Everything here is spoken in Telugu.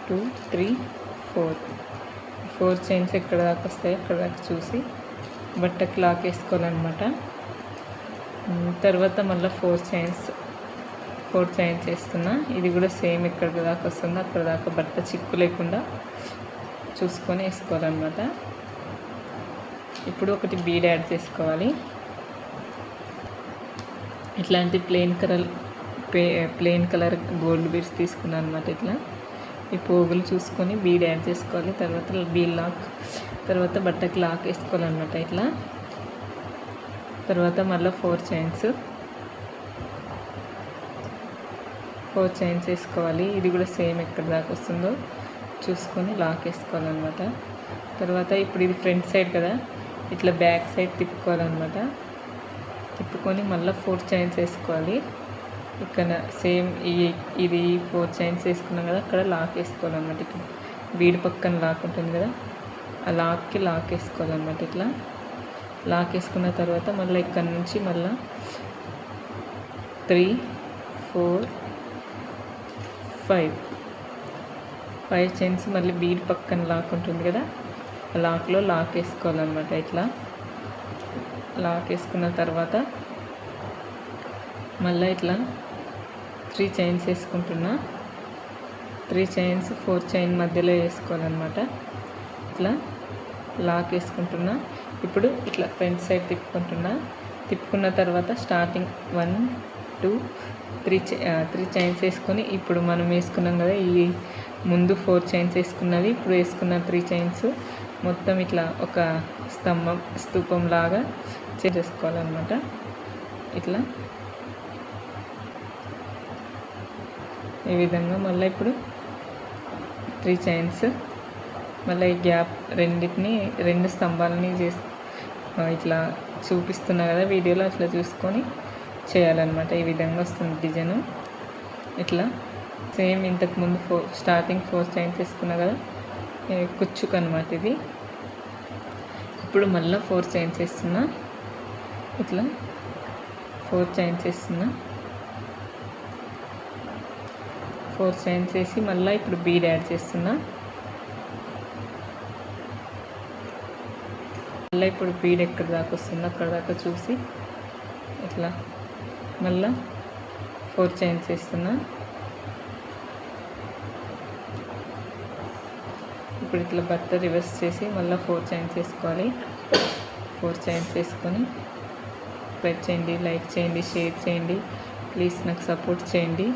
2 3 4 చైన్స్ ఎక్కడ దాకా వస్తాయి అక్కడ దాకా చూసి బట్టకి లాక్ వేసుకోవాలన్నమాట. తర్వాత మళ్ళీ 4 చైన్స్ వేస్తున్నా. ఇది కూడా సేమ్ ఎక్కడ దాకా వస్తుందో అక్కడ దాకా బట్ట చిక్కు లేకుండా చూసుకొని వేసుకోవాలన్నమాట. ఇప్పుడు ఒకటి బీడ్ యాడ్ చేసుకోవాలి. ఇట్లాంటి ప్లెయిన్ కలర్ గోల్డ్ బీడ్స్ తీసుకున్నాను అనమాట. ఇట్లా ఈ పోగులు చూసుకొని బీడ్ యాడ్ చేసుకోవాలి. తర్వాత బీడ్ లాక్, తర్వాత బట్టకి లాక్ వేసుకోవాలన్నమాట. ఇట్లా తర్వాత మళ్ళీ 4 చైన్స్ వేసుకోవాలి. ఇది కూడా సేమ్ ఎక్కడ దాకా వస్తుందో చూసుకొని లాక్ వేసుకోవాలన్నమాట. తర్వాత ఇప్పుడు ఇది ఫ్రంట్ సైడ్ కదా, ఇట్లా బ్యాక్ సైడ్ తిప్పుకోవాలన్నమాట. తిప్పుకొని మళ్ళీ 4 చైన్స్ వేసుకోవాలి. ఇక్కడ సేమ్ ఇది 4 చైన్స్ వేసుకున్నాం కదా, అక్కడ లాక్ వేసుకోవాలన్నమాట. ఇక్కడ బీడ్ పక్కన లాక్ ఉంటుంది కదా, ఆ లాక్కి లాక్ వేసుకోవాలన్నమాట. ఇట్లా లాక్ వేసుకున్న తర్వాత మళ్ళీ ఇక్కడ నుంచి మళ్ళీ 3 4 5 చైన్స్ మళ్ళీ బీడ్ పక్కన లాక్ ఉంటుంది కదా, ఆ లాక్లో లాక్ వేసుకోవాలన్నమాట. ఇట్లా లాక్ వేసుకున్న తర్వాత మళ్ళీ ఇట్లా 3 చైన్స్ వేసుకుంటున్నా. 3 చైన్స్ 4 చైన్ మధ్యలో వేసుకోవాలన్నమాట. ఇట్లా లాక్ వేసుకుంటున్నా. ఇప్పుడు ఇట్లా ఫ్రంట్ సైడ్ తిప్పుకుంటున్నా. తిప్పుకున్న తర్వాత స్టార్టింగ్ 1 2 3 చైన్స్ వేసుకొని ఇప్పుడు మనం వేసుకున్నాం కదా, ఈ ముందు 4 చైన్స్ వేసుకున్నవి ఇప్పుడు వేసుకున్న 3 చైన్స్ మొత్తం ఇట్లా ఒక స్తూపం లాగా చేసుకోవాలన్నమాట. ఇట్లా ఈ విధంగా మళ్ళీ ఇప్పుడు 3 చైన్స్ మళ్ళీ ఈ గ్యాప్ రెండు స్తంభాలని ఇట్లా చూపిస్తున్నా కదా వీడియోలో, అట్లా చూసుకొని చేయాలన్నమాట. ఈ విధంగా వస్తుంది డిజైన్. ఇట్లా సేమ్ ఇంతకుముందు స్టార్టింగ్ 4 చైన్స్ వేసుకున్నా కదా, కుచ్చుకు అనమాట ఇది. ఇప్పుడు మళ్ళీ 4 చైన్స్ వేస్తున్నా. ఇట్లా 4 చైన్స్ వేస్తున్నా. 4 చైన్స్ వేసి మళ్ళీ ఇప్పుడు బీడ్ యాడ్ చేస్తున్నా. మళ్ళీ ఇప్పుడు బీడ్ ఎక్కడ దాకా వస్తుందో అక్కడ దాకా చూసి ఇట్లా మళ్ళీ 4 చైన్స్ వేస్తున్నా. ఇప్పుడు ఇట్లా బట్ట రివర్స్ చేసి మళ్ళీ 4 చైన్స్ వేసుకోవాలి. 4 చైన్స్ వేసుకొని సబ్స్క్రైబ్ చేయండి, లైక్ చేయండి, షేర్ చేయండి. ప్లీజ్ నాకు సపోర్ట్ చేయండి.